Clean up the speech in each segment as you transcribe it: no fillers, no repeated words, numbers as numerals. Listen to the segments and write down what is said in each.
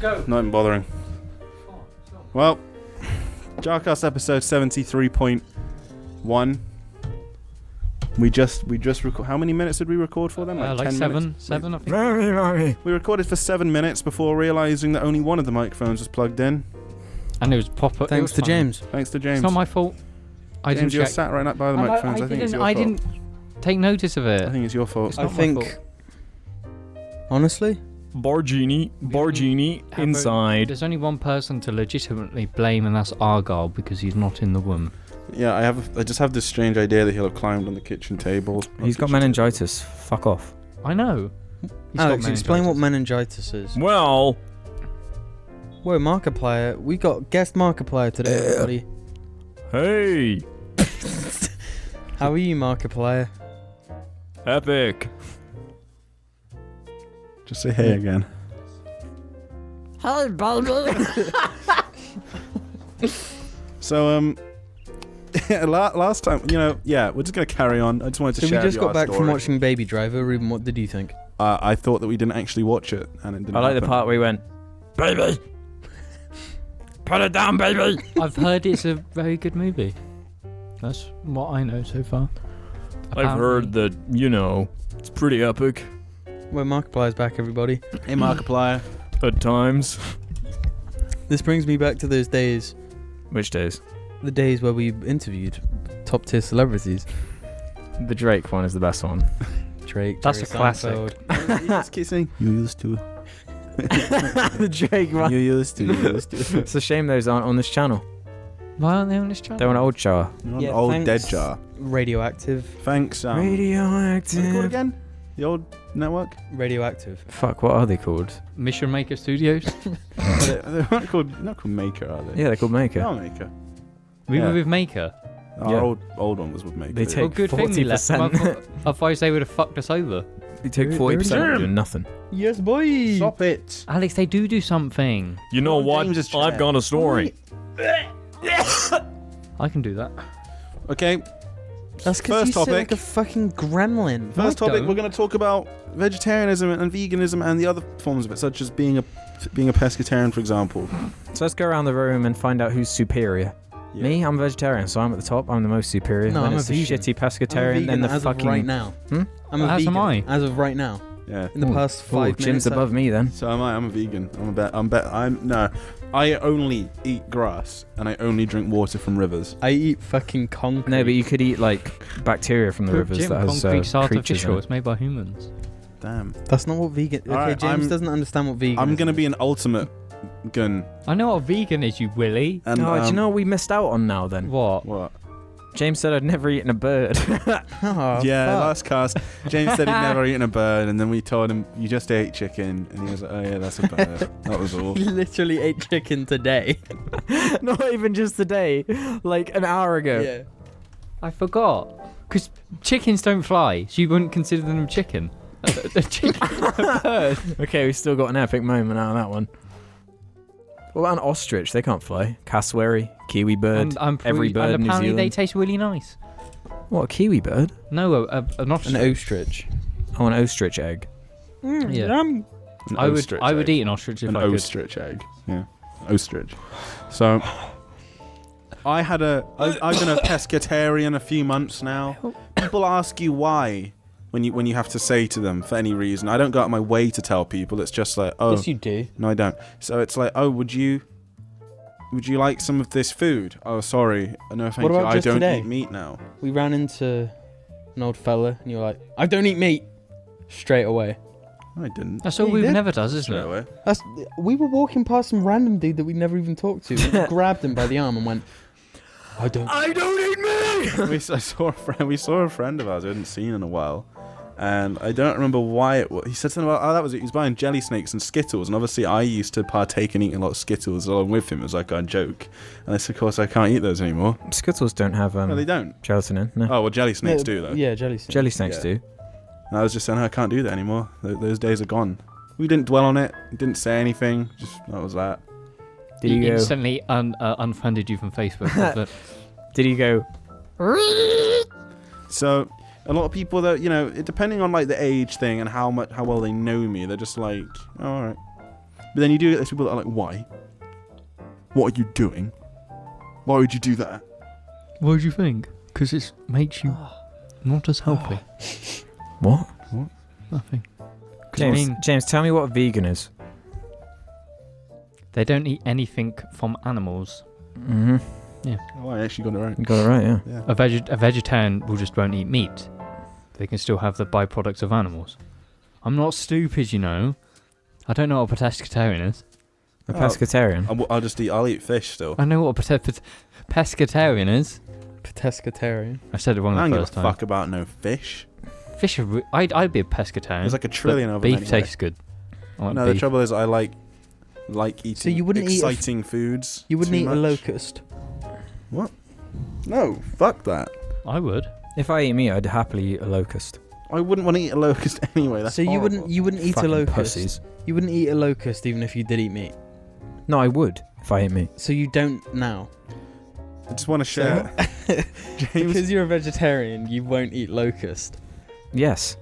go. Not even bothering. Well, JARCAST episode 73.1. We just record. How many minutes did we record for them? Like 10 seven, minutes? I think. We recorded for 7 minutes before realizing that only one of the microphones was plugged in. And it was proper. Thanks to James. Thanks to James. It's not my fault. I James, didn't you're check. sat right up by the microphones. I think it's your fault. I didn't take notice of it. I think it's your fault. It's I not my think, fault. honestly, Bargini inside. There's only one person to legitimately blame, and that's Argyle because he's not in the room. Yeah, I just have this strange idea that he'll have climbed on the kitchen table. He's got meningitis. Fuck off. I know. Alex, explain what meningitis is. Well, We're Markiplier. We got guest Markiplier today, everybody. hey, How are you, Markiplier? epic. Just say hey again. Hi, baby. So, last time, we're just going to carry on. I just wanted to So share we just with you got our back from story. watching Baby Driver. Ruben, what did you think? I thought that we didn't actually watch it, and it didn't I like the happen. part where he went, baby, put it down, baby. I've heard it's a very good movie. That's what I know so far. I've heard that, it's pretty epic Well, Markiplier's back, everybody. Hey, Markiplier. at times. This brings me back to those days. Which days? The days where we interviewed top tier celebrities. The Drake one is the best one. Drake. That's Jerry a classic. Seinfeld. You just keep saying, you used to. The Drake one. You used to. It's a shame those aren't on this channel. Why aren't they on this channel? They're on Old Shower. You're on Yeah, the old thanks. dead jar. Radioactive. Thanks, What's it called Radioactive. again? The old network? Radioactive. Fuck, what are they called? Mission Maker Studios. They're not called Maker, are they? Yeah, they're called Maker. They are Maker. We Yeah. were with Maker. Our Yeah. old one was with Maker. They yeah. take Well, good thing we left. 40%. Otherwise, they would have fucked us over. They take They're 40% of in doing nothing. Yes, boy. Stop it. Alex, they do something. You know Oh, what? James is I've chair. got a story. I can do that. Okay. That's because First you sit topic. like a fucking gremlin. First I topic, don't. we're going to talk about vegetarianism and veganism and the other forms of it, such as being a pescatarian, for example. So let's go around the room and find out who's superior. Yeah. Me, I'm a vegetarian, so I'm at the top. I'm the most superior. No, then I'm a it's the vegan. shitty I'm a pescatarian, vegan then the as fucking. of right now. Hmm? I'm a As vegan am I. as of right now. Yeah. In the past 5 minutes. Jim's above me then. So am I. I'm a vegan. I only eat grass and I only drink water from rivers. I eat fucking concrete. No, but you could eat like bacteria from the rivers Jim, that has concrete's creatures in artificial. it. It's made by humans. Damn. That's not what vegan. Okay, Alright, James I'm- doesn't understand what vegan. I'm is. going to be an ultimate gun. I know what a vegan is, you willy. And, Oh, do you know what we missed out on now then? What? what? James said I'd never eaten a bird. Oh, Yeah, fuck. last cast, James said he'd never eaten a bird, and then we told him, you just ate chicken, and he was like, oh yeah, that's a bird. That was all. He literally ate chicken today. Not even just today, like an hour ago. Yeah. I forgot. Because chickens don't fly, so you wouldn't consider them chicken. A chicken, a bird. Okay, we still got an epic moment out of that one. What about an ostrich? They can't fly. Cassowary, kiwi bird, every bird in and New apparently they Zealand. taste really nice. What, a kiwi bird? No, an ostrich. An ostrich. Oh, an ostrich egg. Yeah. An I ostrich would egg. eat an ostrich if An I could. ostrich egg. Yeah. Ostrich. So, I've been a pescatarian a few months now. People ask you why when you have to say to them for any reason. I don't go out of my way to tell people. It's just like, oh, Yes, you do. no, I don't. So it's like, oh, would you like some of this food? Oh, sorry. No, thank What you. about I just don't today? eat meat now. We ran into an old fella, and you were like, "I don't eat meat." Straight away. I didn't. That's all Yeah, you We've did. never does, isn't Straight it? away. We were walking past some random dude that we never even talked to. We grabbed him by the arm and went, "I don't." eat meat! We saw a friend of ours we hadn't seen in a while, and I don't remember why it was. He said something about, oh, that was it. He was buying jelly snakes and Skittles, and obviously I used to partake in eating a lot of Skittles along with him as like a joke. And I said, of course, I can't eat those anymore. Skittles don't have No, they don't. gelatin in. No. Oh, well, jelly snakes do though. Yeah, jelly snakes. Jelly snakes Yeah. do. And I was just saying, I can't do that anymore. Those days are gone. We didn't dwell on it. Didn't say anything. Just that was that. Did He you go? instantly unfriended you from Facebook. wasn't it? Did you go? So a lot of people that depending on like the age thing and how well they know me, they're just like, oh, all right. But then you do get those people that are like, why? What are you doing? Why would you do that? What do you think? Because it makes you not as healthy. What? Nothing. James, tell me what a vegan is. They don't eat anything from animals. Mm-hmm. Oh, I actually got it right. You got it right, yeah. A vegetarian will just won't eat meat. They can still have the byproducts of animals. I'm not stupid, you know. I don't know what a pescatarian is. A pescatarian? I'll eat fish still. I know what a pescatarian is. Pescatarian. I said it wrong I the don't first give a time. fuck about no fish. Fish are I'd be a pescatarian. There's like a trillion of them beef anyway. tastes good. I like No, the beef. trouble is I like eating So you wouldn't exciting foods. You wouldn't too eat much. a locust. No, fuck that. I would. If I eat meat, I'd happily eat a locust. I wouldn't want to eat a locust anyway. That's So you horrible. wouldn't eat a Fucking locust. pussies. You wouldn't eat a locust even if you did eat meat. No, I would if I ate meat. So you don't now. I just want to share. James, Because you're a vegetarian, you won't eat locust. Yes.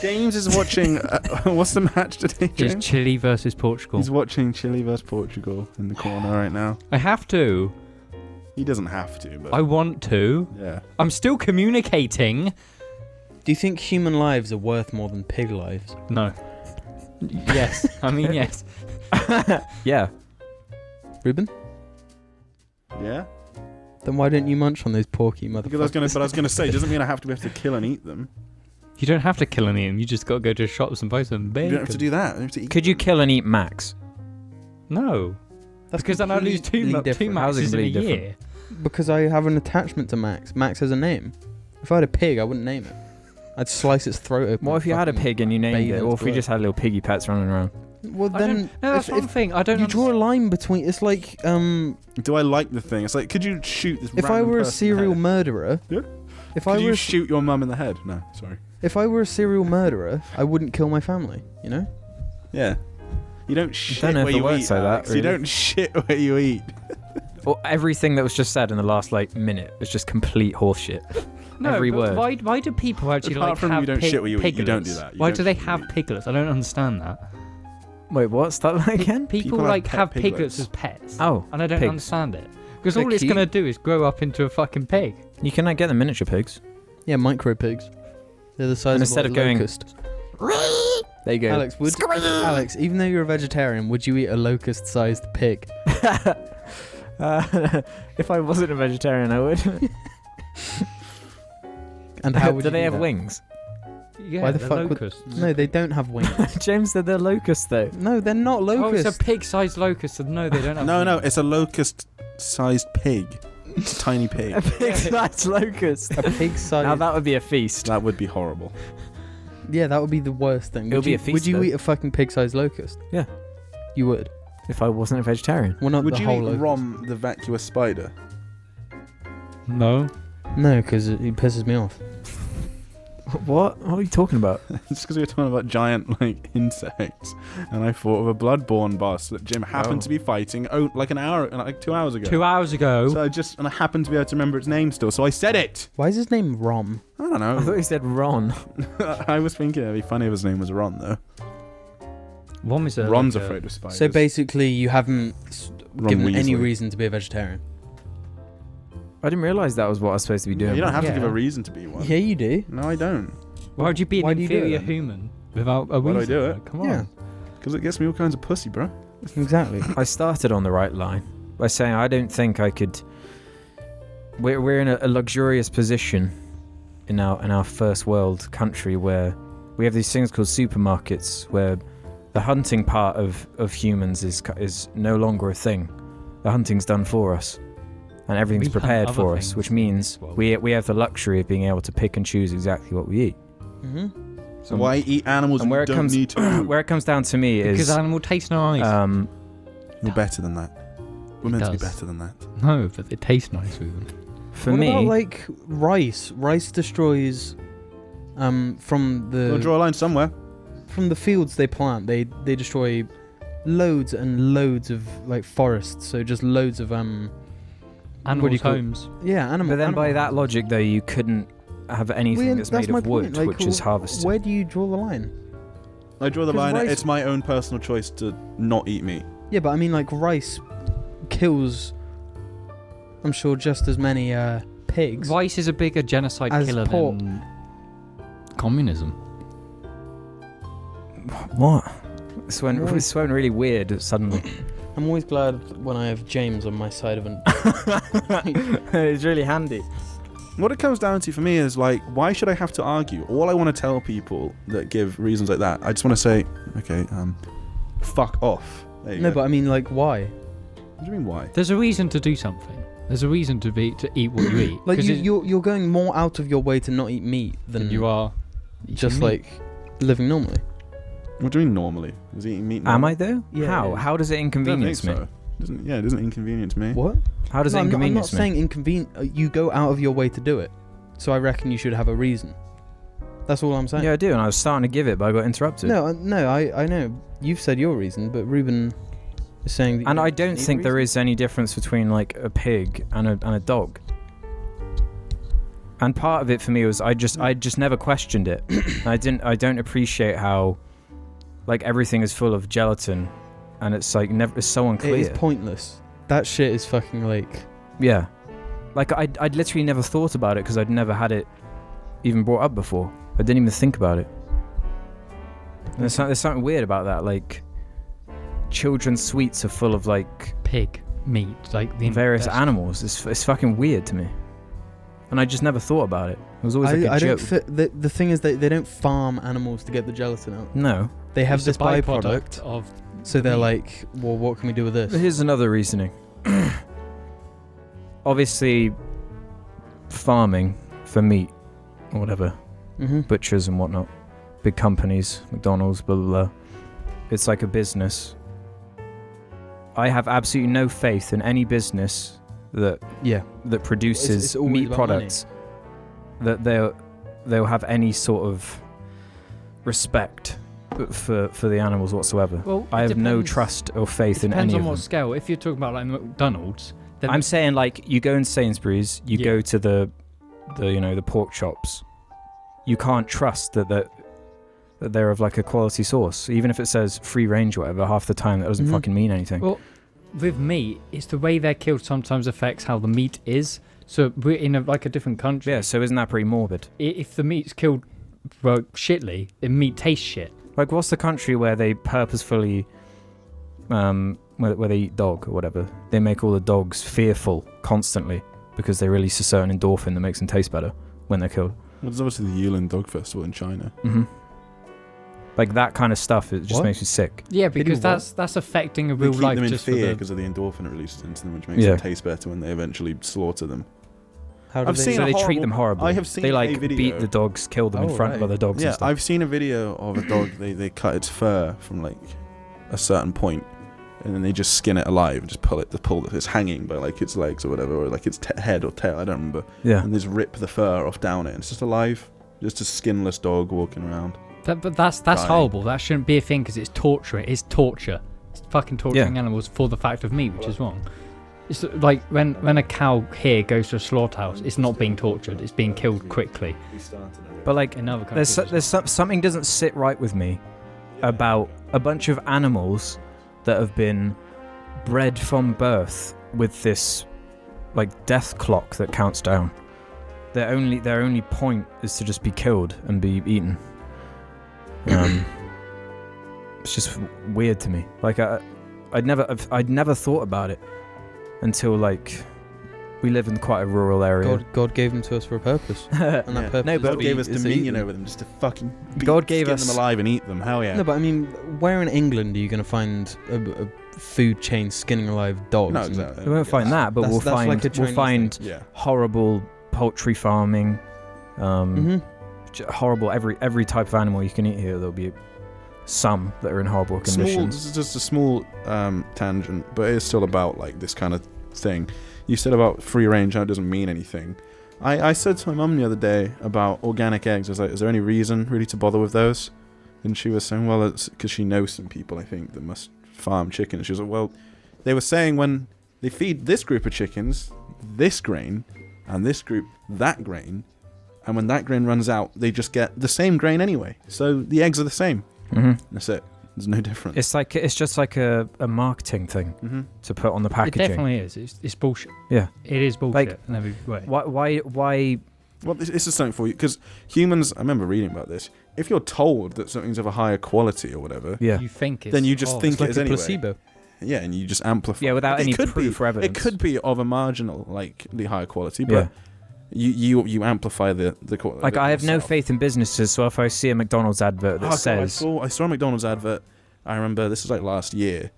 James is watching. What's the match today, It's James? Chile versus Portugal. He's watching Chile versus Portugal in the corner right now. I have to. He doesn't have to, but I want to. yeah. I'm still communicating. Do you think human lives are worth more than pig lives? No. Yes. I mean, yes. Yeah. Ruben? Yeah. Then why don't you munch on those porky motherfuckers? Because I was gonna say, doesn't mean I have to be able to kill and eat them. You don't have to kill any of them. You just got to go to shops and buy some You bacon. don't have to do that. You have to eat. Could you kill and eat Max? No. That's Because then I lose two completely different. How's it maxes in a completely year. Because I have an attachment to Max. Max has a name. If I had a pig, I wouldn't name it. I'd slice its throat open. What if you had a fucking pig and you named bathe it? in Or its if we blood. just had little piggy pets running around? Well, I then don't, no, that's if, one thing. I don't. you draw a line between. It's like Do I like the thing? It's like, could you shoot this? if I random were a person in the serial head? murderer. Yeah. If Could I you were shoot your mum in the head? No, sorry. if I were a serial murderer, I wouldn't kill my family. You know. Yeah. You don't shit don't know if where it you works eat. like that, Alex. You really. don't shit where you eat. Or everything that was just said in the last minute was just complete horseshit. No, Every but word. why do people actually Apart like from have you don't shit where you eat, you don't do piglets? that. You Why don't do they shit where have you eat. piglets? I don't understand that. Wait, what? Start that again? People have like pet have piglets. piglets as pets. Oh, And I don't pigs. understand it. Because They're all it's cute. going to do is grow up into a fucking pig. you can get the miniature pigs. Yeah, micro pigs. They're the size And of instead a of going- locust. There you go. Alex, even though you're a vegetarian, would you eat a locust-sized pig? If I wasn't a vegetarian, I would. And how would do you they do have that? wings? Yeah, Why the they're fuck would- locusts. No, they don't have wings. James said they're locusts, though. No, they're not Oh, locusts. it's a pig-sized locust. So no, they don't have No, wings. it's a locust-sized pig. It's a tiny pig. A pig-sized locust. a pig-sized. Now that would be a feast. That would be horrible. Yeah, that would be the worst thing. It would be a feast, Would you though. eat a fucking pig-sized locust? Yeah. You would. If I wasn't a vegetarian. Well, not Would the you whole eat locust. Rom the vacuous spider? No. No, because it pisses me off. What? What are you talking about? Just because we were talking about giant insects, and I thought of a bloodborne boss that Jim happened to be fighting like 2 hours ago. 2 hours ago. So I happened to be able to remember its name still, so I said it. Why is his name Rom? I don't I thought know. you said Ron. I was thinking it'd be funny if his name was Ron though. Rom is Ron's like a- afraid of spiders. So basically, you haven't Ron given any Weasley. reason to be a vegetarian. I didn't realise that was what I was supposed to be doing. You don't have to Yeah. give a reason to be one. Yeah, you do. No, I don't. Why would you be an Why do you do it inferior then? human without a Why do I reason? do it? Come on. Yeah, Because it gets me all kinds of pussy, bro. exactly. I started on the right line by saying I don't think I could. We're in a luxurious position in our first world country where we have these things called supermarkets where the hunting part of humans is no longer a thing. The hunting's done for us, and everything's We hunt prepared other for us, things which in means this world. we have the luxury of being able to pick and choose exactly what we eat. hmm So why eat animals and and where you it don't comes need to? where it comes down to me Because is animal taste nice. You're better than that. We're meant to be does. better than that. No, but they taste nice, Ruben. for what me. about like rice? Rice destroys from Gotta draw a line somewhere. from the fields they plant. They destroy loads and loads of like forests. So just loads of what do you Animals' call it? homes. Yeah, animal. But then by animal- that logic, though, you couldn't have anything Well, that's that's made my of wood, point, like, which is harvested. Where do you draw the line? I draw the 'Cause line at rice- it's my own personal choice to not eat meat. Yeah, but I mean, like, rice kills, I'm sure, just as many pigs. Rice is a bigger genocide As killer pork. than communism. What? This went really weird suddenly. I'm always glad when I have James on my side of an. It's really handy. What it comes down to for me is like, why should I have to argue? All I want to tell people that give reasons like that, I just want to say, okay, fuck off. There you No, go. but I mean, like, why? What do you mean why? There's a reason to do something. There's a reason to eat what you eat. Like, 'Cause you're going more out of your way to not eat meat than you are just eating meat. like living normally. What do you mean normally? Is eating meat Am normal? I though? Yeah, How? it is. How does it I don't think inconvenience me? so. It doesn't inconvenience me. What? How does it I'm not inconvenience me? saying inconvenient. You go out of your way to do it, so I reckon you should have a reason. That's all I'm saying. Yeah, I do, and I was starting to give it, but I got interrupted. No, I know. You've said your reason, but Ruben is saying that. And you I don't need a think there reason. is any difference between like a pig and a dog. And part of it for me was I just never questioned it. I don't appreciate how like everything is full of gelatin, and it's like it's so unclear. It is pointless. That shit is fucking like. Yeah, like I'd literally never thought about it because I'd never had it even brought up before. I didn't even think about it. And there's something weird about that. Like children's sweets are full of like pig meat, like the various best- animals. It's fucking weird to me. And I just never thought about it. It was always like a I joke. don't. The thing is that they don't farm animals to get the gelatin out. No. They have It's this a byproduct byproduct, of. so they're meat. like, well, what can we do with this? Here's another reasoning. Obviously, farming for meat or whatever, Mm-hmm. butchers and whatnot, big companies, McDonald's, blah, blah, blah. It's like a business. I have absolutely no faith in any business that Yeah. produces It's always meat about money. products that they'll have any sort of respect for the animals whatsoever. Well, I it have no depends- trust or faith It in depends any on of what them. scale. If you're talking about like McDonald's, then I'm saying like you go in Sainsbury's, you Yeah. go to the the pork chops. You can't trust that they're of like a quality source, even if it says free range or whatever. Half the time that doesn't Mhm. fucking mean anything. Well, with meat, it's the way they're killed sometimes affects how the meat is. So we're in a different country. Yeah, so isn't that pretty morbid? If the meat's killed shitly, the meat tastes shit. Like, what's the country where they purposefully, where they eat dog or whatever? They make all the dogs fearful constantly because they release a certain endorphin that makes them taste better when they're killed. Well, there's obviously the Yulin Dog Festival in China. Mm-hmm. Like that kind of stuff, it just What? makes me sick. Yeah, They do because what? that's affecting a They real keep life them in just for fear the. because of the endorphin it releases into them, which makes Yeah. them taste better when they eventually slaughter them. How do I've they? seen So a they treat horrible- them horribly. I have seen they a like video. beat the dogs, kill them in Oh, front of right. other dogs Yeah, and stuff. I've seen a video of a dog. They cut its fur from like a certain point, and then they just skin it alive and just pull it. It's hanging by like its legs or whatever, or like its head or tail. I don't remember. Yeah. And they just rip the fur off down it. And it's just alive, just a skinless dog walking around. But that's Dying. horrible. That shouldn't be a thing because it's torture. It is torture. It's fucking torturing animals for the fact of meat, which is wrong. It's like when a cow here goes to a slaughterhouse, it's not being tortured. It's being killed quickly. But like, In other countries, something doesn't sit right with me about a bunch of animals that have been bred from birth with this like death clock that counts down. Their only point is to just be killed and be eaten. It's just weird to me. Like I'd never thought about it until like we live in quite a rural area. God gave them to us for a purpose, and that purpose. No, is but God to gave eat- us is to eat dominion them. over them just to fucking God gave skin us- them alive and eat them. Hell yeah. No, but I mean, where in England are you going to find a food chain skinning alive dogs? No, and- exactly. We won't find that, but That's- we'll that's find like a we'll Chinese find Yeah. horrible poultry farming, Mhm. horrible every type of animal you can eat here. There'll be some that are in horrible This conditions. is just a small tangent, but it's still about like this kind of thing. You said about free range, how it doesn't mean anything. I said to my mum the other day about organic eggs. I was like, is there any reason really to bother with those? And she was saying, well, it's because she knows some people, I think, that must farm chicken. And she was like, well, they were saying when they feed this group of chickens this grain and this group that grain, and when that grain runs out, they just get the same grain anyway. So the eggs are the same. Mm-hmm. That's it. There's no difference. It's just like a marketing thing to put on the It packaging. definitely is. It's bullshit. Yeah. It is bullshit in every way. Why? Well, this is something for you, because humans, I remember reading about this, if you're told that something's of a higher quality or whatever, Yeah. You think it's then you just think It's like it is a anyway. placebo. Yeah, and you just amplify. Yeah, without It any could proof be, or evidence. It could be of a marginal, like, the higher quality, but Yeah. you amplify the quality. Like, I have no faith in businesses, so if I see a McDonald's advert that says... I saw a McDonald's advert, I remember, this was like last year,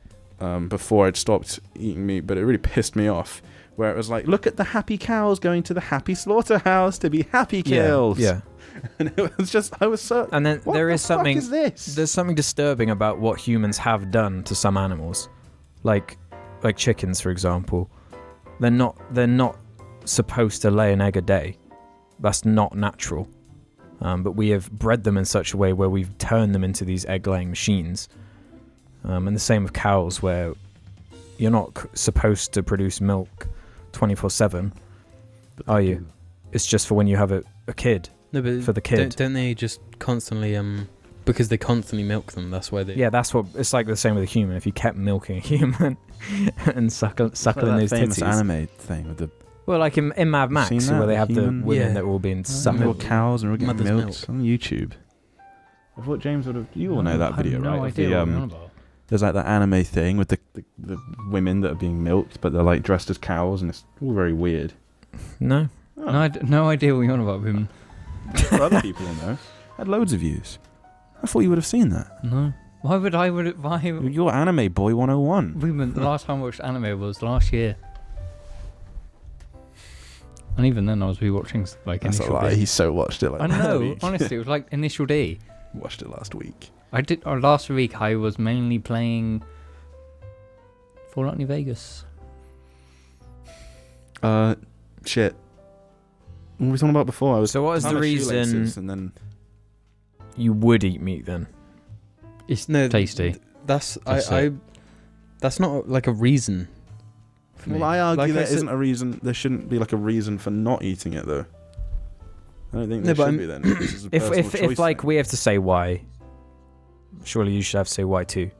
before I'd stopped eating meat, but it really pissed me off, where it was like, look at the happy cows going to the happy slaughterhouse to be happy killed. Yeah. And it was just, I was so... And then what there the is something... fuck is this? There's something disturbing about what humans have done to some animals. Like chickens, for example. They're not supposed to lay an egg a day. That's not natural. But we have bred them in such a way where we've turned them into these egg-laying machines. And the same with cows, where you're not supposed to produce milk 24/7, are you? It's just for when you have a kid. No, but for the kid. Don't they just constantly because they constantly milk them? That's why they. Yeah, that's what it's like. The same with a human. If you kept milking a human and suckling those famous titties. anime thing with the Well, like in Mad Max, seen that? where they have the Human- women Yeah. that are all being little suckled. cows and we're getting Mother's milked on YouTube. I thought James would have. You all know I that video, have no right? Of idea the, what you're on about. there's like that anime thing with the women that are being milked, but they're like dressed as cows, and it's all very weird. No, Oh. No idea what you're on about, women. For other people will know. Had loads of views. I thought you would have seen that. No. Why? You're Anime Boy 101. Women. The last time I watched anime was last year. And even then, I was rewatching like That's a Initial lie. D. He so watched it like I last know. week. Honestly, it was like Initial D. Watched it last week. I did. Last week, I was mainly playing Fallout New Vegas. Shit. What were we talking about before? I was So what is the tying my reason- shoelaces and then you would eat meat then. It's No, tasty. That's That's I. it. That's not like a reason. For me. Well, I argue Like I there said- isn't a reason. There shouldn't be like a reason for not eating it, though. I don't think No, there but should I'm- be then. This is a If personal if choice like thing. we have to say why, surely you should have to say why too.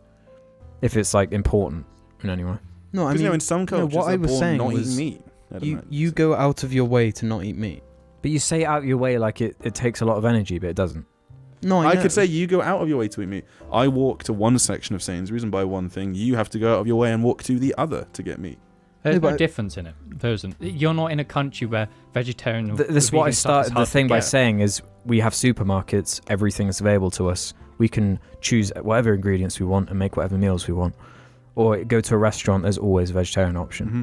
If it's like important in any way. No, I 'Cause, mean, you know, in some cultures, what I they're was born saying not was eating meat. I don't know. you go out of your way to not eat meat. But you say out your way like it takes a lot of energy, but it doesn't. No, I I know. could say you go out of your way to eat meat. I walk to one section of Sainsbury's and buy one thing. You have to go out of your way and walk to the other to get meat. There's No, no but- difference in it. There isn't. You're not in a country where vegetarian. or This is what I vegan stuff started is the hard to thing by get. saying is we have supermarkets, everything is available to us. We can choose whatever ingredients we want and make whatever meals we want. Or go to a restaurant, there's always a vegetarian option. Mm-hmm.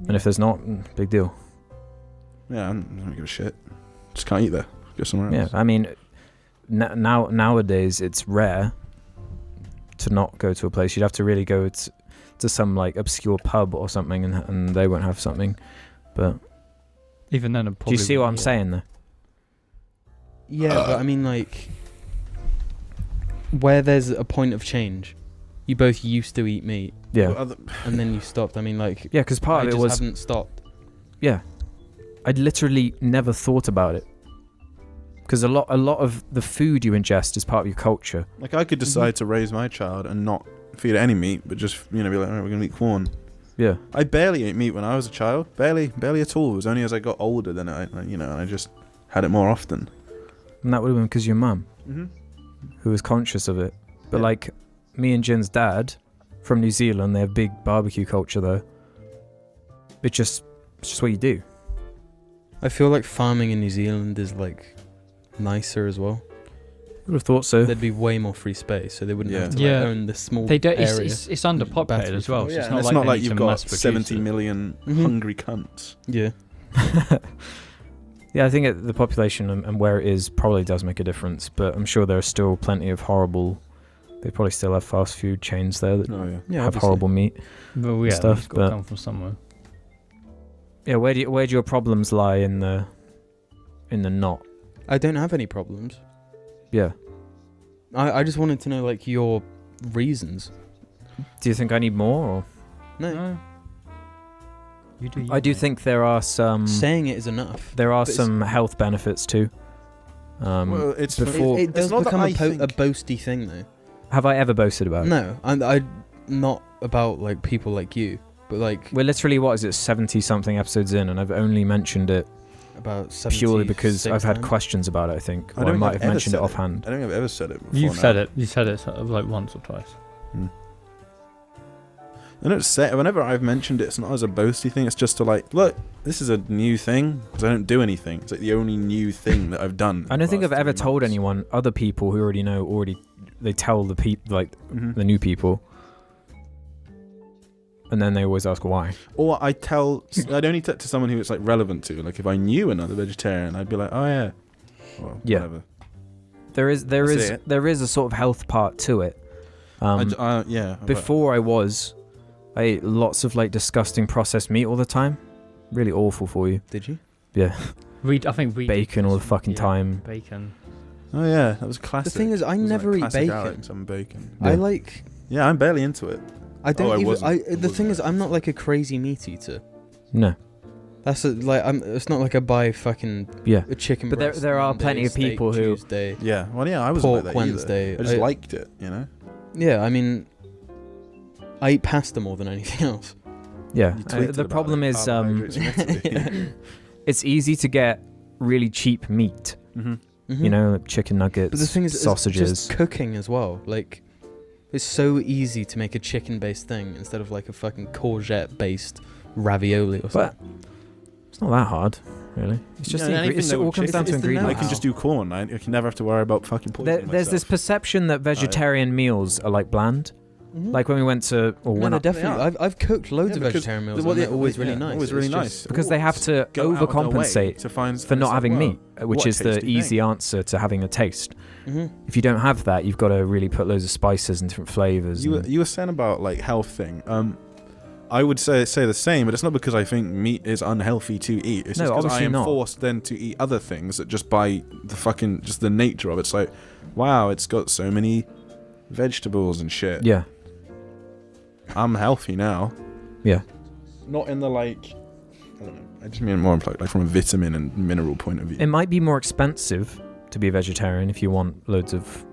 And if there's not, big deal. Yeah, I don't give a shit. Just can't eat there. Go somewhere Yeah, else. I mean, nowadays it's rare to not go to a place. You'd have to really go to some like obscure pub or something, and they won't have something. But Even then, do you see what I'm saying though? Yeah, but I mean, like, where there's a point of change, you both used to eat meat, Yeah, But other- and then you stopped. I mean, like, yeah, because part I of it just was haven't stopped. yeah. I'd literally never thought about it because a lot of the food you ingest is part of your culture. like I could decide to raise my child and not feed it any meat, but just be like, all right, we're gonna eat corn. Yeah, I barely ate meat when I was a child. Barely at all. It was only as I got older then I just had it more often. and that would have been because your mum, Mm-hmm. who was conscious of it. But Yeah. like me and Jin's dad from New Zealand, they have big barbecue culture though. It's just what you do. I feel like farming in New Zealand is like nicer as well. I would have thought so. There'd be way more free space, so they wouldn't have to Yeah. like, own this small They don't. area. It's underpopulated Battery as well. farm. So Yeah, it's and not it's like not they like need you've to got mass produce 70 it. million Mhm. hungry cunts. Yeah. Yeah, I think the population and where it is probably does make a difference, but I'm sure there are still plenty of horrible. They probably still have fast food chains there that Oh yeah. Yeah, have obviously. horrible meat. But yeah, stuff, it's got to but- come from somewhere. Yeah, where do your problems lie in the not? I don't have any problems. Yeah. I just wanted to know like your reasons. Do you think I need more? Or? No, No. You do. I do think there are some saying it is enough. there are but it's- some health benefits too. Well, it's before. It does it's not that become I a think- boasty thing though. Have I ever boasted about it? No, I not about like people like you, but like We're literally, what is it, 70 something episodes in, and I've only mentioned it about 76 purely because I've had times. questions about it, I think. I Or I don't might think have I've mentioned it ever said offhand. I don't think I've ever said it before. You've now. said it. You said it sort of like once or twice. I don't say whenever I've mentioned it, it's not as a boasty thing. It's just to like, look, this is a new thing because I don't do anything. It's like the only new thing that I've done. I don't think I've last ever 3 told months. anyone, other people who already know, they tell the people, like, Mhm. the new people. And then they always ask why. Or I'd only tell to someone who it's like relevant to. Like if I knew another vegetarian, I'd be like, oh yeah, well, Yeah. whatever. There is That's it. a sort of health part to it. Yeah. Before I ate lots of like disgusting processed meat all the time. Really awful for you. Did you? Yeah. I think we Bacon all the fucking time. Bacon. Oh yeah, that was classic. The thing is, I It was never like eat classic bacon. Alex on bacon. Yeah. I like. Yeah, I'm barely into it. I don't I even. wasn't. The thing is, I'm not like a crazy meat eater. No. That's it's not like I buy fucking Yeah. a chicken. But breast there are Monday, plenty of steak people who- Tuesday. Yeah. Well, yeah, I wasn't Pork like that Wednesday. either. I just I- liked it, you know. Yeah, I mean, I eat pasta more than anything else. Yeah. You tweeted The about problem it, is carbohydrates from Italy. it's easy to get really cheap meat. Mhm. You know, like chicken nuggets, But the thing is, it's sausages. just cooking as well. Like, it's so easy to make a chicken-based thing instead of like a fucking courgette-based ravioli or But something. it's not that hard, really. It's just Yeah, anything it that all would comes chip- down to it's the ingredients. I can just do corn. I can never have to worry about fucking poisoning There's this myself. perception that vegetarian meals are like bland. Mhm. Like when we went to, or no, when no, I, definitely. They are. I've cooked loads Yeah, of because vegetarian meals, well, and they're they- always really yeah, nice. always It's really just- nice. because they have to Go out of their way overcompensate to find for not it's like, having wow, meat, which what a is the tasty easy thing. answer to having a taste. Mhm. If you don't have that, you've got to really put loads of spices and different flavors. You were saying about like health thing. I would say the same, but it's not because I think meat is unhealthy to eat. It's No, just because I obviously am not. forced then to eat other things that just by just the nature of it. It's like, wow, it's got so many vegetables and shit. Yeah. I'm healthy now. Yeah. Not in the like, I don't know. I just mean more like from a vitamin and mineral point of view. It might be more expensive to be a vegetarian if you want loads of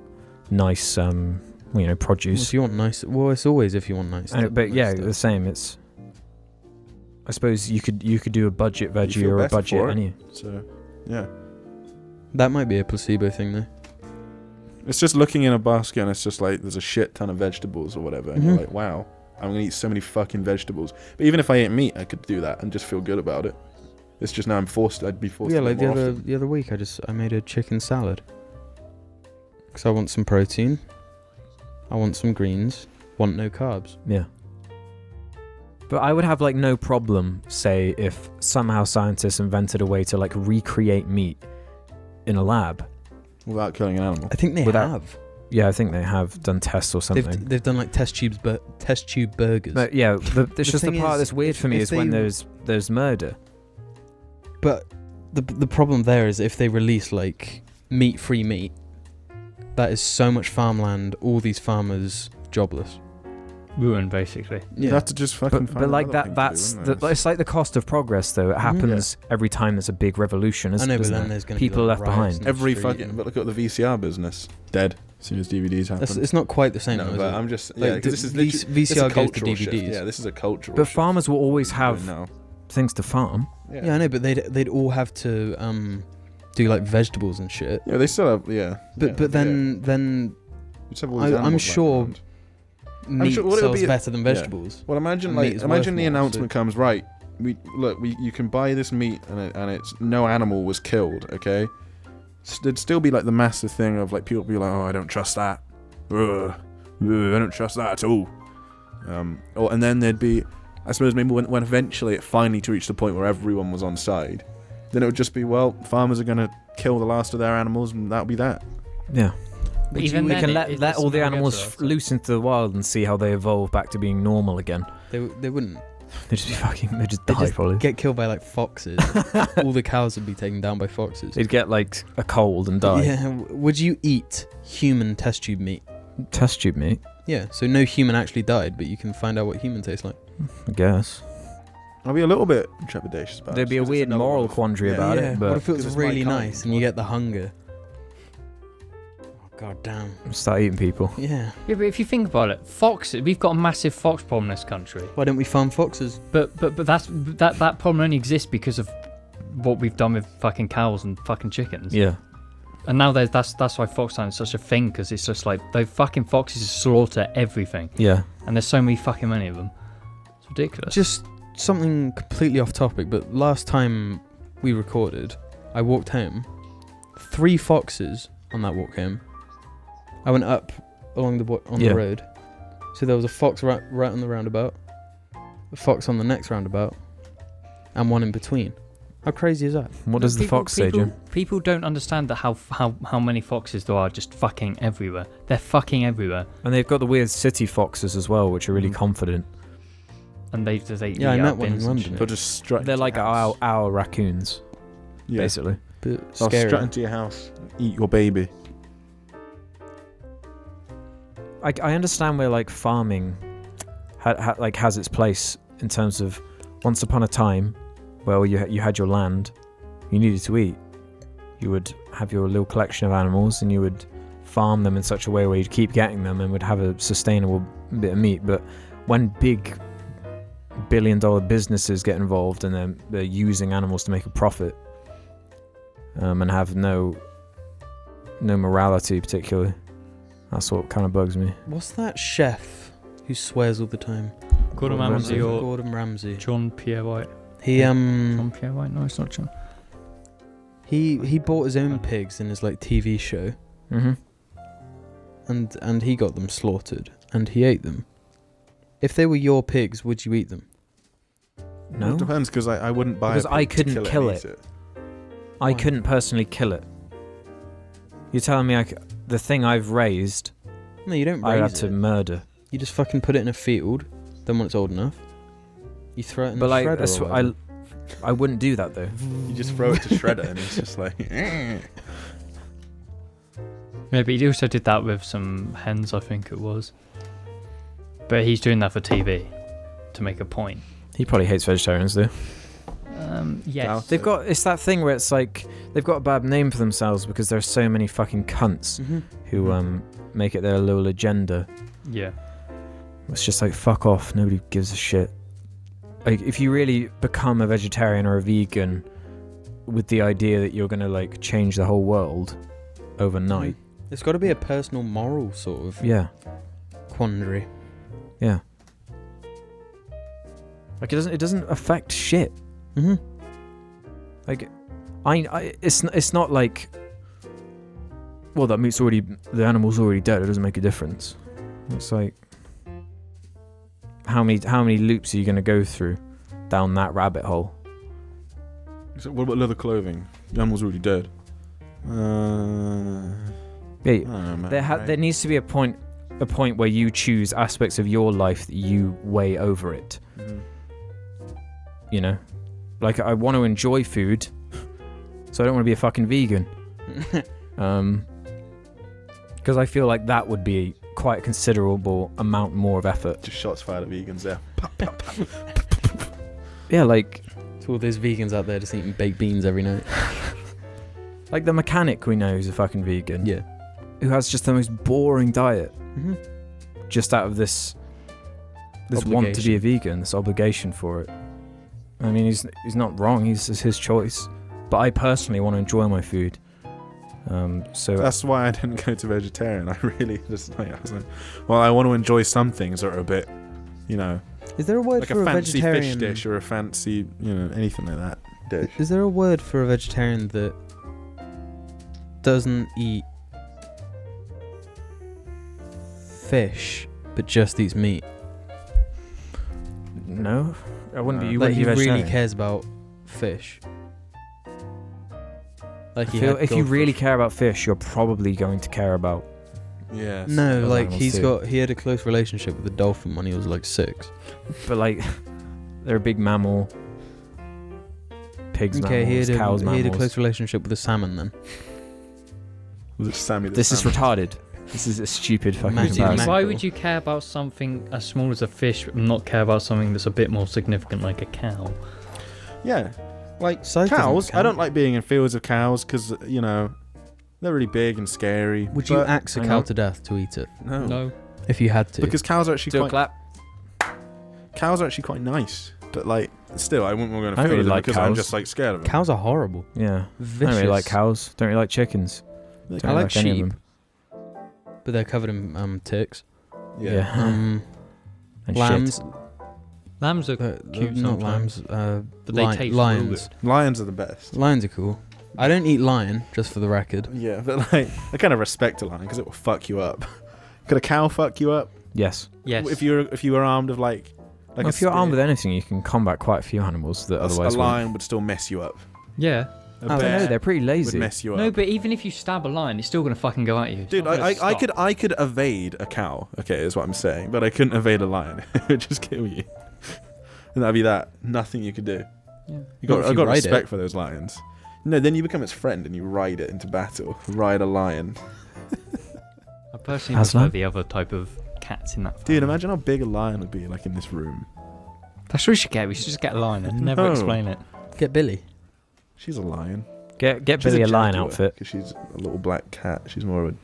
nice, Well, produce. if you want nice, well, it's always if you want nice. But nice yeah, stuff. the same. It's. I suppose you could do a budget veggie feel or a better budget for it. any. So, yeah. that might be a placebo thing though. It's just looking in a basket and it's just like there's a shit ton of vegetables or whatever, and Mhm. you're like, wow, I'm gonna eat so many fucking vegetables. But even if I ate meat, I could do that and just feel good about it. It's just now I'd be forced. Yeah, to like more often. the other week, I made a chicken salad because I want some protein, I want some greens, want no carbs. Yeah. But I would have like no problem, say, if somehow scientists invented a way to like recreate meat in a lab. Without killing an animal. I think they Without- have. Yeah, I think they have done tests or something. They've done like test tube burgers. But yeah, it's just the thing part is, that's weird for me if is when they- there's murder. But the problem there is if they release like meat-free meat, that is so much farmland. All these farmers jobless. Ruined, basically. You'd have to just fucking But like that's it's like the cost of progress though. It happens every time there's a big revolution, I isn't know, but isn't then it? there's going to People be left like, riots behind. in the every street fucking. and- But look at the VCR business. Dead as soon as DVDs happen. It's not quite the same. No, though, is but it? I'm just Like, yeah. 'Cause this is literally VCR it's a goes to cultural DVDs. shift. Yeah, this is a cultural. But shift farmers will always we're doing have now. things to farm. Yeah, I know, but they'd all have to do like vegetables and shit. Yeah, they still have. Yeah. But then You just have all these I'm animals lying sure around. meat sure- well, it'll sells be- better than yeah. vegetables. Well, imagine Meat is imagine worth the more, announcement comes right. You can buy this meat and it's no animal was killed. Okay, there'd still be like the massive thing of like people be like, oh, I don't trust that. Ugh. I don't trust that at all. And then there'd be, I suppose maybe when eventually it finally to reach the point where everyone was on side, then it would just be, well, farmers are gonna kill the last of their animals and that'll be that. Yeah. But We even can then, let all the animals loose into the wild and see how they evolve back to being normal again. They wouldn't They just They die just probably. get killed by like foxes. All the cows would be taken down by foxes. They'd get like a cold and die. Yeah. Would you eat human test tube meat? Test tube meat, Yeah. So no human actually died, but you can find out what human tastes like. I guess. I'll be a little bit trepidatious about it. There'd be a because it's weird another moral one of- quandary yeah. about Yeah, it, what but if it was 'cause it's my really kind, nice and you get the hunger? God damn. Start eating people. Yeah. Yeah, but if you think about it, foxes. We've got a massive fox problem in this country. Why don't we farm foxes? But that problem only exists because of what we've done with fucking cows and fucking chickens. Yeah. And now that's why fox hunting is such a thing, because it's just like those fucking foxes slaughter everything, Yeah. and there's so many of them. It's ridiculous. Just something completely off topic, but last time we recorded, I walked home. 3 foxes on that walk home. I went up along the the road. So there was a fox right on the roundabout, a fox on the next roundabout, and one in between. How crazy is that? What does the fox say, Jim? People don't understand that how many foxes there are just fucking everywhere. They're fucking everywhere. And they've got the weird city foxes as well, which are really confident. And they I met one in London. They'll just strut. They're like our raccoons, basically. Bit They'll scary. strut into your house, and eat your baby. I understand where like farming has its place in terms of once upon a time, well, you had your land, you needed to eat. You would have your little collection of animals and you would farm them in such a way where you'd keep getting them and would have a sustainable bit of meat. But when big billion-dollar businesses get involved and they're using animals to make a profit, and have no morality particularly, that's what kind of bugs me. What's that chef who swears all the time? Gordon Ramsay or Gordon Ramsay. John Pierre White. John Pierre White? No, it's not John. He bought his own pigs in his like TV show, and he got them slaughtered and he ate them. If they were your pigs, would you eat them? No, it depends, because I wouldn't buy. Because a pig I to couldn't kill and it. eat I Why? couldn't personally kill it. You're telling me the thing I've raised, No, you don't I had raise to it. murder. You just fucking put it in a field. Then when it's old enough, you throw it in But the like, shredder. Or whatever. I wouldn't do that though. You just throw it to shredder, and it's just like. Yeah, but he also did that with some hens, I think it was. But he's doing that for TV to make a point. He probably hates vegetarians though. Yes. They've got, it's that thing where it's like they've got a bad name for themselves because there's so many fucking cunts who make it their little agenda. Yeah. It's just like, fuck off, nobody gives a shit. Like, if you really become a vegetarian or a vegan with the idea that you're gonna like change the whole world overnight, It's got to be a personal moral sort of quandary. Yeah. Like it doesn't affect shit. Like it's not like, well, the animal's already dead, it doesn't make a difference. It's like, how many loops are you going to go through down that rabbit hole? So what about leather clothing? The animal's already dead. Yeah, I don't know, man, there needs to be a point where you choose aspects of your life that you weigh over it. You know, like I want to enjoy food, so I don't want to be a fucking vegan. Because I feel like that would be quite a considerable amount more of effort. Just shots fired at vegans there. Yeah, like To all those vegans out there just eating baked beans every night. like the mechanic we know who's a fucking vegan. Yeah. Who has just the most boring diet. Just out of this want to be a vegan, this obligation for it. I mean, he's not wrong. It's his choice. But I personally want to enjoy my food. So that's why I didn't go to vegetarian. I really just I was like, well, I want to enjoy some things that are a bit, you know, Is there a word like for a a fancy vegetarian fish dish or a fancy, you know, anything like that dish. Is there a word for a vegetarian that doesn't eat fish but just eats meat? no, I wouldn't be. You Like wouldn't he be vegetarian. really cares about fish. Like I he feel had if you really goldfish. care about fish, you're probably going to care about. Yeah. No, Other like animals he had a close relationship with a dolphin when he was like 6. But like, they're a big mammal. Pigs, Okay, mammals, cows, he had a mammals. close relationship with a salmon then. Was it Sammy? the This is salmon? retarded. This is a stupid fucking Matty the comparison. Why mackerel. would you care about something as small as a fish and not care about something that's a bit more significant like a cow? Yeah, like Size doesn't cows. I count. don't like being in fields of cows because you know, They're really big and scary. Would you axe a cow to death to eat it? No. If you had to. Because cows are actually Do a clap. Cows are actually quite nice. But like, still, I wouldn't want to go in a I field really with them like because I'm cows. just like scared of them. Cows are horrible. Yeah. Vicious. I don't really like cows. Don't really like chickens. Don't I like any of sheep. them. But they're covered in ticks. Yeah. And Lambs. shit. Lambs are cute not sometimes. lambs. But they taste lions. Lions are the best. Lions are cool. I don't eat lion, just for the record. Yeah, but like, I kind of respect a lion because it will fuck you up. Could a cow fuck you up? Yes. Yes. If you were armed with like Well, if you're armed with anything, you can combat quite a few animals that otherwise a lion would still mess you up. Yeah. A I don't bear know, they're pretty would lazy. mess you up. No, but even if you stab a lion, it's still gonna fucking go at you. Dude, I could evade a cow. Okay, is what I'm saying, but I couldn't evade a lion. It would just kill you. And that'd be that. Nothing you could do. Yeah. I got respect for those lions. No, then you become its friend and you ride it into battle. Ride a lion. I personally prefer the other type of cats in that. Dude, family. imagine how big a lion would be like in this room. That's what we should get. We should just get a lion and never No. explain it. Get Billy. She's a lion. Get She's Billy a lion jaguar, outfit. 'cause she's a little black cat. She's more of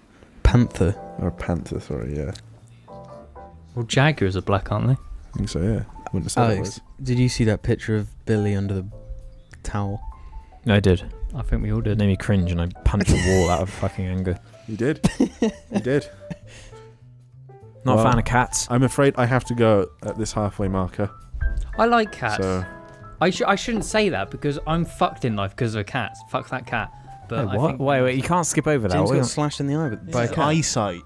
Panther. a panther, sorry, yeah. Well, jaguars are black, aren't they? I think so, yeah. Wouldn't have said Alex, did you see that picture of Billy under the towel? I did. I think we all It did. made me cringe and I punched the wall out of fucking anger. You did. You did. Not Well, a fan of cats. I'm afraid I have to go at this halfway marker. I like cats. So I shouldn't say that because I'm fucked in life because of a cat. Fuck that cat. But I think Wait, you can't skip over that. James will got you? slashed in the eye by a cat. eyesight.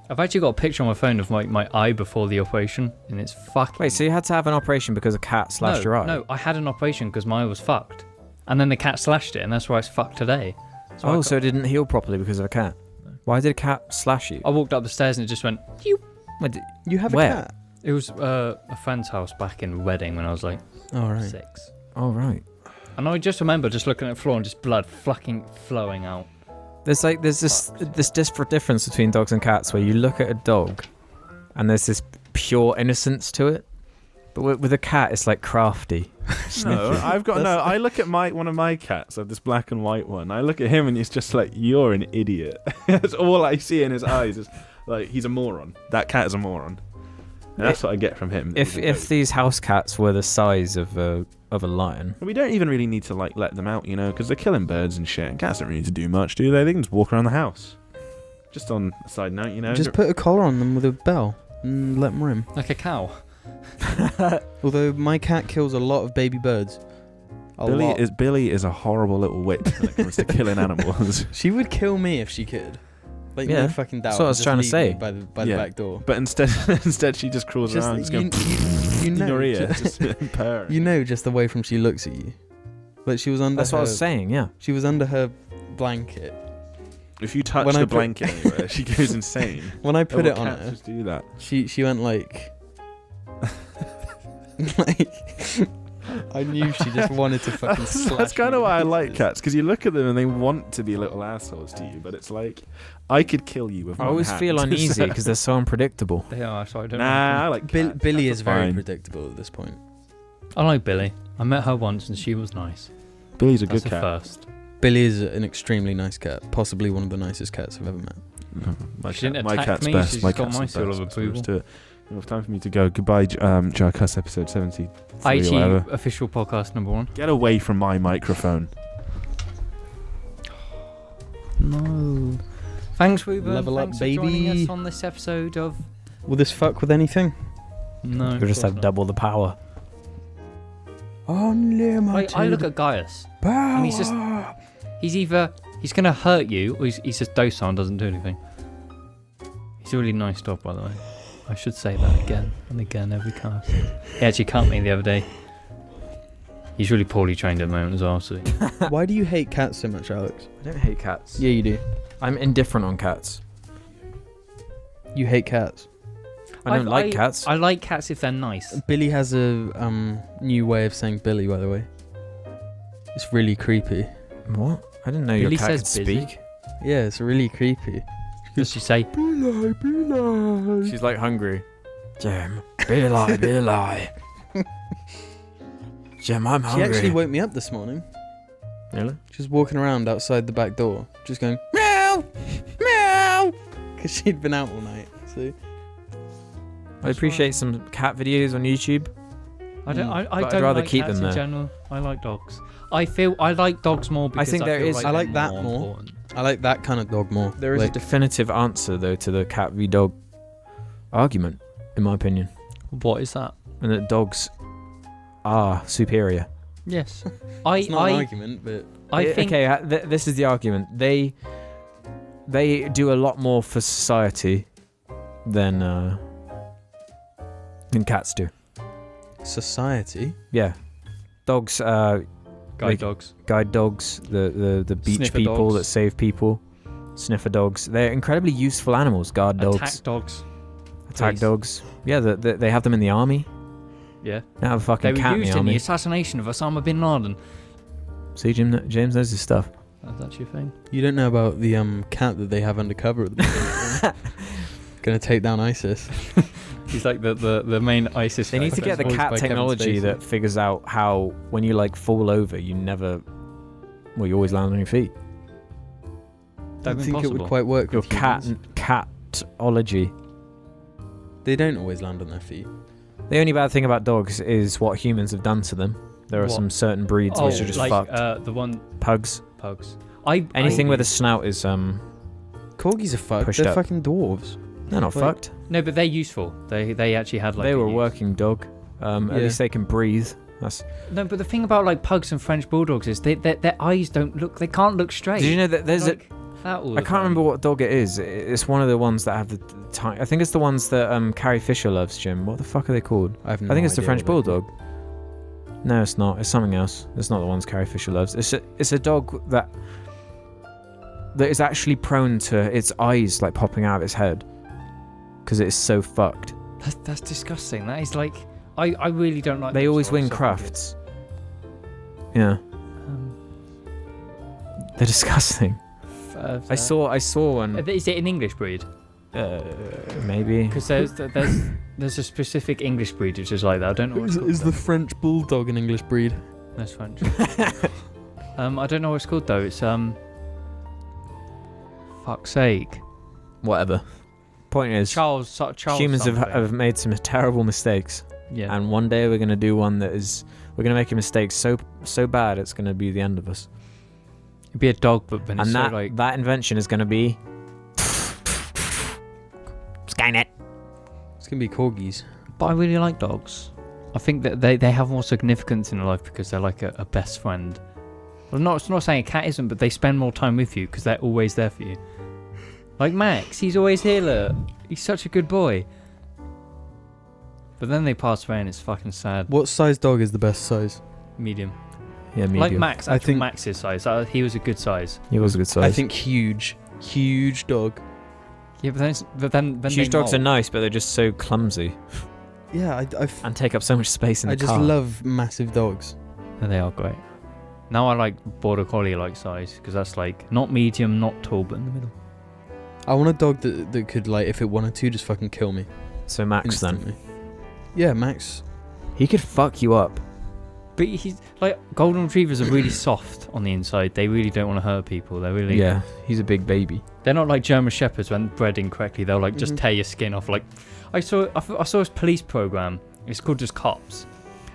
I've actually got a picture on my phone of my eye before the operation, and it's fucking. Wait, so you had to have an operation because a cat slashed your eye? No, I had an operation because my eye was fucked, and then the cat slashed it, and that's why it's fucked today. So So it didn't heal properly because of a cat? Why did a cat slash you? I walked up the stairs and it just went. Pew. You have Where? a cat? It was a friend's house back in Reading when I was like Oh, right. 6. Oh, right. And I just remember just looking at the floor and just blood fucking flowing out. There's this disparate difference between dogs and cats where you look at a dog and there's this pure innocence to it. But with a cat, it's like crafty. No, I look at one of my cats, this black and white one. I look at him and it's just like, you're an idiot. That's all I see in his eyes. Is like, he's a moron. That cat is a moron. And that's what I get from him. If these house cats were the size of a lion, we don't even really need to like let them out, because they're killing birds and shit. And cats don't really need to do much, do they? They can just walk around the house. Just on a side note, Just put a collar on them with a bell and let them roam. Like a cow. Although my cat kills a lot of baby birds. Billy is a horrible little witch when it comes to killing animals. She would kill me if she could. Like, Yeah, no fucking doubt. that's what I was Just trying to leave say. me by the back door. But instead she just crawls around and just goes you in know, your ear, just purring. you know, just the way from she looks at you. Like, she was under. that's what I was saying. Yeah. She was under her blanket. If you touch When I the put- blanket anywhere, she goes insane. When I put Oh, it on cats her, just do that. she went like. Like, I knew she just wanted to fucking slash. That's kind me. of why I like cats, because you look at them and they want to be little assholes to you, but it's like, I could kill you with I one always hand. feel uneasy because they're so unpredictable. They are, so I don't Nah, I like cats. Billy Cats is are very fine. predictable at this point. I like Billy. I met her once and she was nice. Billy's a That's good the cat. first. Billy is an extremely nice cat, possibly one of the nicest cats I've ever met. My, She didn't my attack cat's me, best. she's My got cat's my the seal best. of That's what it's approval. to it. It's time for me to go. Goodbye, JARCAST episode 73 or IG whatever. official podcast number 1. Get away from my microphone. No. Thanks, Ruben. Level up, Thanks for joining baby. us on this episode of. Will this fuck with anything? No. You'll just have double the power. Unlimited I look at Gaius. power. And he's gonna hurt you, or he's just docile and doesn't do anything. He's a really nice dog, by the way. I should say that again and again every cast. He actually cut me the other day. He's really poorly trained at the moment as well, so. Why do you hate cats so much, Alex? I don't hate cats. Yeah, you do. I'm indifferent on cats. You hate cats. I don't like cats. I like cats if they're nice. Billy has a new way of saying Billy, by the way. It's really creepy. What? I didn't know Billy your cat says could busy. speak. Yeah, it's really creepy. Does she say? Billy. She's like hungry. Jim, Billy, Billy. Jim, I'm She hungry. actually woke me up this morning. Really? She was walking around outside the back door, just going meow. because she'd been out all night. So I appreciate some cat videos on YouTube. I don't. I But I'd don't rather like keep cats them in there. general. I like dogs. I feel I like dogs more because think there feel is- Like I like they're that more. important. I like that kind of dog more. There is a like, definitive answer though to the cat v dog argument, in my opinion, What is that? and that dogs are superior. Yes. it's not an argument, but I think. Okay, this is the argument. They do a lot more for society than cats do. society. Yeah, dogs. Guide dogs. Guide dogs, the beach Sniffer people dogs. that save people, sniffer dogs. They're incredibly useful animals. Guard dogs, Attack dogs. attack please. dogs. Yeah, they have them in the army. Yeah. They have a They fucking were cat in used the in the army. assassination of Osama bin Laden. See, James knows his stuff. That's your thing. You don't know about the cat that they have undercover at the moment. Gonna take down ISIS. He's like the main ISIS. They need to get the voiced cat by Kevin technology Spacey. that figures out how when you like fall over, you always land on your feet. I That'd be think it would impossible. quite work Your with humans. catology. They don't always land on their feet. The only bad thing about dogs is what humans have done to them. There are What? some certain breeds Oh, which are just like fucked. the one Pugs. pugs. Anything with a snout is Corgis are fucked. Pushed They're up. fucking dwarves. they're not Like- fucked. No, but they're useful. They actually had like. They a were a use. working dog. At Yeah. least they can breathe. That's. No, but the thing about like pugs and French bulldogs is their eyes don't look. They can't look straight. Did you know that there's like, that all I the can't time. remember what dog it is. It's one of the ones that have the tiny. I think it's the ones that Carrie Fisher loves, Jim. What the fuck are they called? I have no I think it's the idea French what they're bulldog. No, it's not. It's something else. It's not the ones Carrie Fisher loves. It's a dog that is actually prone to its eyes like popping out of its head because it is so fucked. That's disgusting. That is like I really don't like. They those always dogs, win so crafts. Yeah, they're disgusting. I saw one. Is it an English breed? Maybe. Because there's a specific English breed which is like that. I don't know what it's called. Is the French bulldog an English breed? That's French. I don't know what it's called though. It's fuck's sake. Whatever. Point is, Charles humans something. have made some terrible mistakes, Yeah. and one day we're gonna do one that is. We're gonna make a mistake so bad it's gonna be the end of us. It'd be a dog, but when it's And so that like that invention is gonna be Skynet. It's gonna be corgis. But I really like dogs. I think that they have more significance in life because they're like a best friend. Well, it's not saying a cat isn't, but they spend more time with you because they're always there for you. Like Max, he's always here, look. He's such a good boy. But then they pass away and it's fucking sad. What size dog is the best size? Medium. Yeah, medium. Like Max, I I think- think Max's size. He was a good size. He was a good size. I think huge dog. Yeah, but then huge dogs are nice, but they're just so clumsy Yeah, and take up so much space in I the just car. love massive dogs. They are great. Now I like border collie like size because that's like not medium, not tall, but in the middle. I want a dog that could, like, if it wanted to, just fucking kill me So Max then, instantly. Yeah, Max. he could fuck you up. But he's like golden retrievers are really soft on the inside. They really don't want to hurt people. They're really Yeah, he's a big baby. They're not like German shepherds when bred incorrectly. They'll like just Mhm. tear your skin off. Like I saw this police program. It's called Just Cops,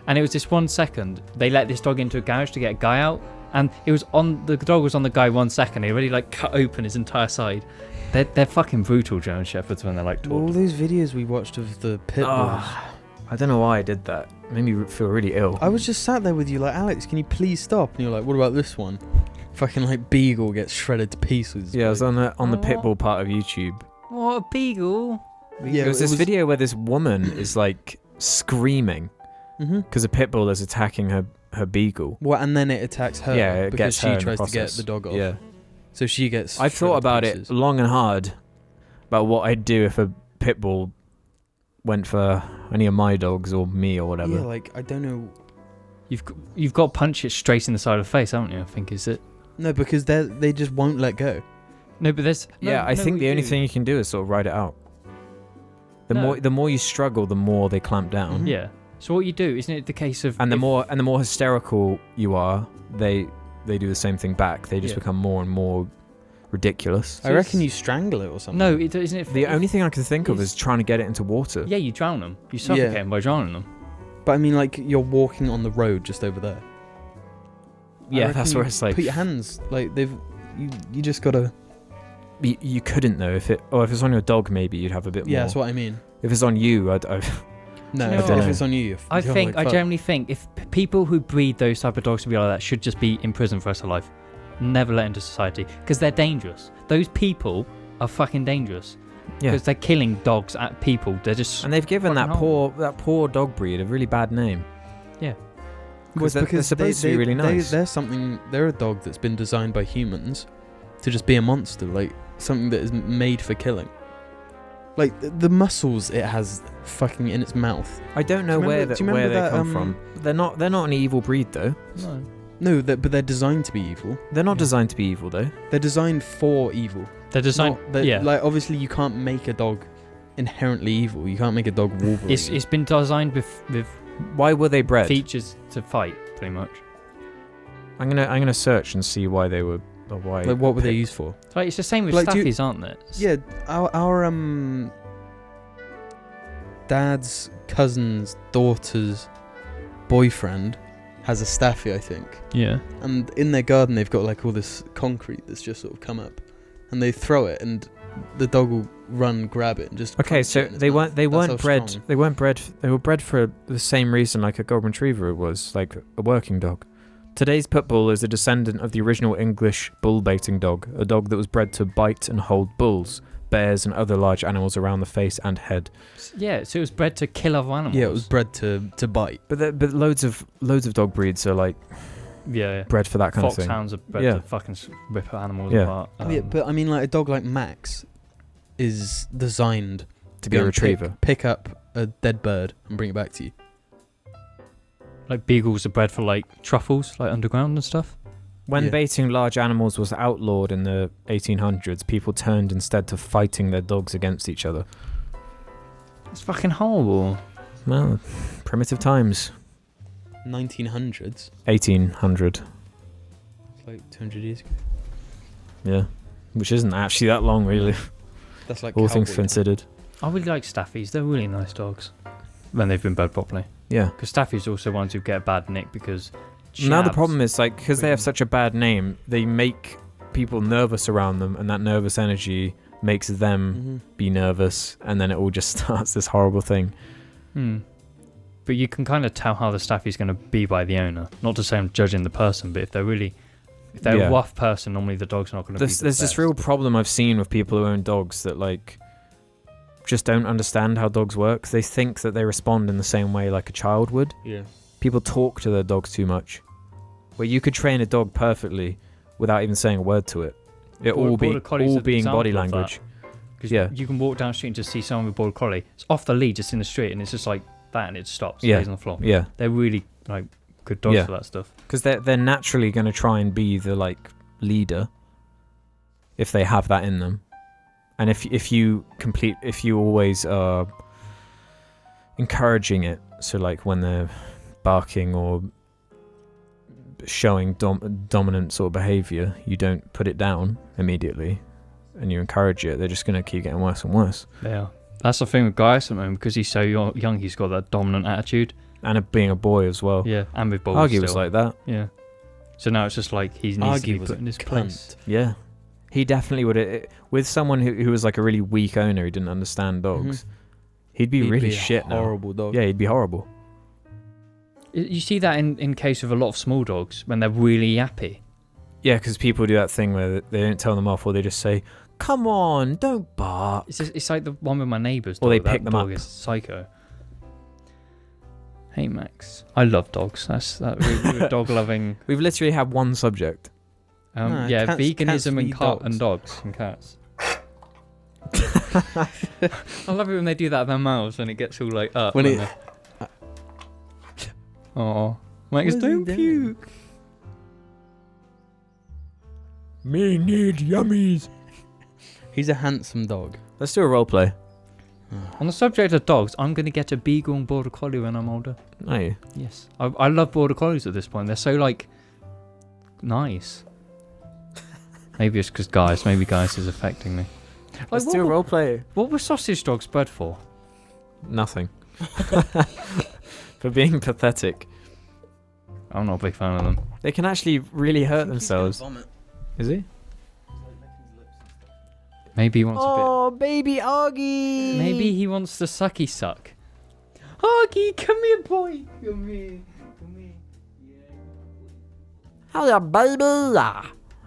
and it was this 1 second. They let this dog into a garage to get a guy out, and the dog was on the guy 1 second. He already like cut open his entire side. They're fucking brutal German shepherds when they're like All taught. those videos we watched of the pit bulls. I don't know why I did that. Made me feel really ill. I was just sat there with you like, Alex, can you please stop? And you're like, what about this one? Fucking like Beagle gets shredded to pieces. Yeah, I was on the Oh. pitbull part of YouTube. What a beagle! Yeah, There was this video where this woman is like screaming Mm-hmm. because a pitbull is attacking her beagle. Well, and then it attacks her. Yeah, it because gets her she in the tries to get process. the dog off. Yeah, So she gets. I've thought shredded to about it pieces. long and hard about what I'd do if a pitbull went for any of my dogs or me or whatever. Yeah, like I don't know. You've got to punch it straight in the side of the face, haven't you? I think is it. No, because they just won't let go. No, but there's. Yeah, I think the only thing you can do is sort of ride it out. No. The more you struggle, the more they clamp down. Mhm. Yeah. So what you do, isn't it the case of? And the if- more hysterical you are, they do the same thing back. They just Yeah. become more and more ridiculous. I reckon you strangle it or something. No, isn't it? The only thing I can think of is trying to get it into water. Yeah, you drown them. You suffocate them by drowning them. But I mean, like, you're walking on the road just over there. Yeah, that's where it's like... Put your hands, like, you just gotta... You couldn't though, if it's on your dog maybe you'd have a bit more. Yeah, that's what I mean. If it's on you, I'd No, Do you know if what? it's on you, I you're like, fuck. generally think if people who breed those type of dogs to be like that should just be in prison for the rest of life, never let into society, because they're dangerous. Those people are fucking dangerous. Yeah. Because they're killing dogs at people. They're just And they've given that fucking poor dog breed a really bad name. Yeah. Because they're supposed to be really nice. They're a dog that's been designed by humans to just be a monster, like something that is made for killing. Like the muscles it has fucking in its mouth. I don't know Do you where remember they that, come from. They're not an evil breed though. No. No, but they're designed to be evil. They're not Yeah. designed to be evil though. They're designed for evil. They're designed. Yeah. Like obviously you can't make a dog inherently evil. You can't make a dog Wolverine. It's been designed with Why were they bred? features to fight, pretty much. I'm gonna search and see why they were or why. Like what were they used for? It's like it's the same with Like, do you- staffies, aren't they? Yeah, our dad's cousin's daughter's boyfriend has a staffy, I think. Yeah. And in their garden they've got like all this concrete that's just sort of come up, and they throw it, and the dog will run, grab it, and just. Okay, crunch so it in its they mouth. weren't That's how bred. strong. They weren't bred. They were bred for the same reason like a golden retriever was, like a working dog. Today's pit bull is a descendant of the original English bull baiting dog, a dog that was bred to bite and hold bulls, bears, and other large animals around the face and head. Yeah, so it was bred to kill other animals. Yeah, it was bred to bite. But loads of dog breeds are like Yeah. bred for that kind of thing. Foxhounds are bred Yeah. to fucking rip animals Yeah. apart. Yeah, but I mean, like a dog like Max is designed To be a go and retriever. Pick up a dead bird and bring it back to you. like beagles are bred for like truffles, like underground and stuff. When Yeah. baiting large animals was outlawed in the 1800s, people turned instead to fighting their dogs against each other. It's fucking horrible. Well, primitive times. 1900s. 1800. It's like 200 years ago. Yeah. Which isn't actually that long, really, That's like all things cowboy. considered. I really like staffies. They're really nice dogs when they've been bred properly. Yeah. Because staffies are also ones who get a bad nick because. Now the Shabs. problem is, like, because they have such a bad name, they make people nervous around them, and that nervous energy makes them be nervous, and then it all just starts this horrible thing. But you can kind of tell how the staffy's going to be by the owner. Not to say I'm judging the person, but if they're Yeah. a rough person, normally the dog's not going to be the There's this best. real problem I've seen with people who own dogs that, like, just don't understand how dogs work. They think that they respond in the same way like a child would. Yeah. People talk to their dogs too much. Where you could train a dog perfectly without even saying a word to it. It all Border Collie's an being body example of that. language. Because Yeah. you can walk down the street and just see someone with border collie. It's off the lead, just in the street, and it's just like that, and it stops. Yeah. Stays on the floor. Yeah. They're really like good dogs Yeah. for that stuff. Because they're naturally going to try and be the, like, leader if they have that in them. And if you always are encouraging it, so like when they're barking or showing dominant sort of behavior, you don't put it down immediately and you encourage it, they're just going to keep getting worse and worse. They are. That's the thing with Gaius at the moment, because he's so young, he's got that dominant attitude. And being a boy as well. Yeah, and with balls Argy still. was like that. Yeah. So now it's just like he needs Argy to be was put in his cunt. place. Yeah. He definitely would. With someone who was like a really weak owner who didn't understand dogs, he'd be really shit a now. horrible dog. Yeah, he'd be horrible. You see that in case of a lot of small dogs when they're really yappy. Yeah, because people do that thing where they don't tell them off, or they just say, "Come on, don't bark." It's like the one with my neighbour's dog. Or they That pick them dog up. is psycho. Hey Max, I love dogs. That's that we're dog loving. We've literally had one subject. No, Yeah, cats veganism and feed and dogs and cats. I love it when they do that with their mouths and it gets all like up. When and it- oh, Max, What is he don't doing? puke. Me need yummies. He's a handsome dog. Let's do a role play. On the subject of dogs, I'm going to get a beagle and border collie when I'm older. Hey, Yes, I love border collies at this point. They're so like nice. Maybe it's because maybe guys is affecting me. Let's do a role play. What were sausage dogs bred for? Nothing. For being pathetic. I'm not a big fan of them. They can actually really hurt themselves. Is he? Maybe he wants Oh, baby Augie! Maybe he wants the sucky suck. Augie, come here, boy. Come here. Hiya, baby!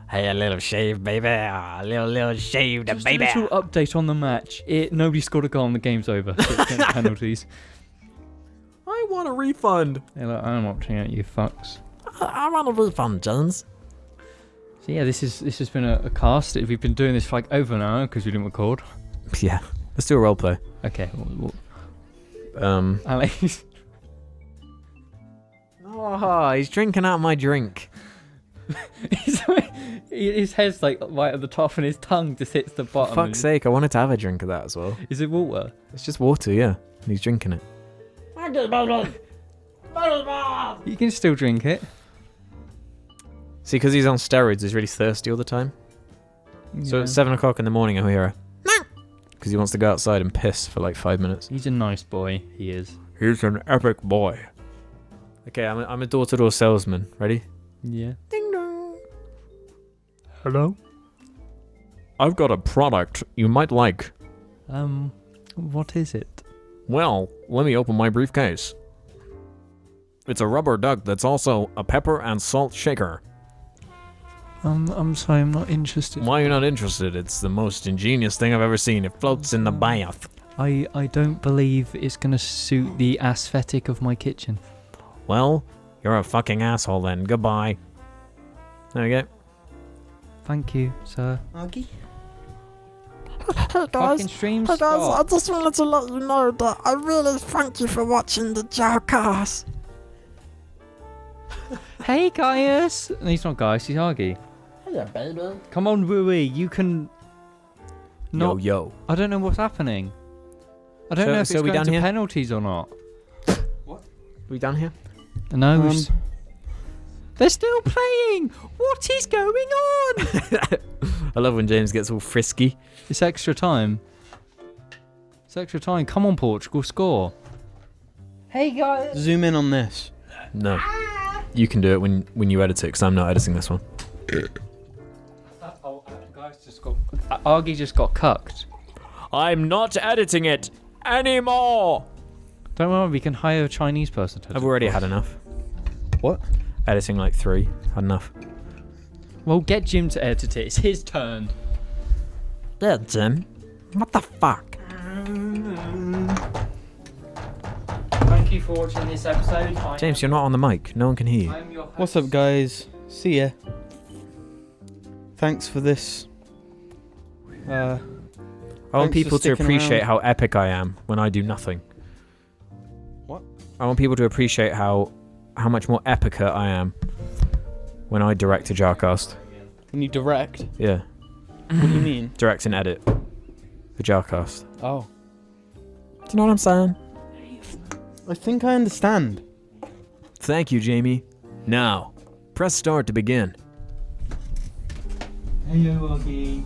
Hey, a little shave, baby. A little shaved, Just baby. a little update on the match. Nobody scored a goal and the game's over. So it's getting penalties. I want a refund. Hey, look, I'm watching it, you fucks. I want a refund, Jones. So yeah, this has been a cast. We've been doing this for like over an hour because we didn't record. Yeah. Let's do a role play. Okay. Alex. Oh, he's drinking out my drink. His head's like right at the top and his tongue just hits the bottom. For fuck's sake, I wanted to have a drink of that as well. Is it water? It's just water, yeah. And he's drinking it. You can still drink it. See, because he's on steroids, he's really thirsty all the time. So Yeah. at 7 o'clock in the morning, I'll hear a because he wants to go outside and piss for like 5 minutes. He's a nice boy. He is. He's an epic boy. Okay, I'm a door-to-door salesman. Ready? Yeah. Ding dong. Hello. I've got a product you might like. What is it? Well, let me open my briefcase. It's a rubber duck that's also a pepper and salt shaker. I'm sorry, I'm not interested. Why are you not interested? It's the most ingenious thing I've ever seen. It floats in the bath. I don't believe it's gonna suit the aesthetic of my kitchen. Well, you're a fucking asshole then. Goodbye. There we go. Thank you, sir. Augie? Hey Fucking stream Hey guys, I stop. just wanted to let you know that I really thank you for watching the JARCAST. Hey, Gaius. No, he's not Gaius. He's Argy. Hello, baby. Come on, Rui. You can. Not. Yo. I don't know what's happening. I don't So- know if so it's we going done to here? penalties or not. We done here? No. They're still playing. What is going on? I love when James gets all frisky. It's extra time. It's extra time. Come on, Portugal, score. Hey, guys. Zoom in on this. No. You can do it when you edit it, because I'm not editing this one. Argy just got cucked. I'm not editing it anymore. Don't worry, we can hire a Chinese person to. I've already had enough. What? Editing like 3. Had enough. Well, get Jim to edit it. It's his turn. Yeah, Jim. What the fuck? Thank you for watching this episode. James, you're not on the mic. No one can hear you. I'm your host. What's up, guys? See ya. Thanks for this. I want Thanks people for to sticking appreciate around. how epic I am when I do nothing. What? I want people to appreciate how much more epicer I am when I direct a JARCAST. When you direct, Yeah. what do you mean? Direct and edit the JARCAST. Oh. Do you know what I'm saying? I think I understand. Thank you, Jamie. Now, press start to begin. Hello, Argy.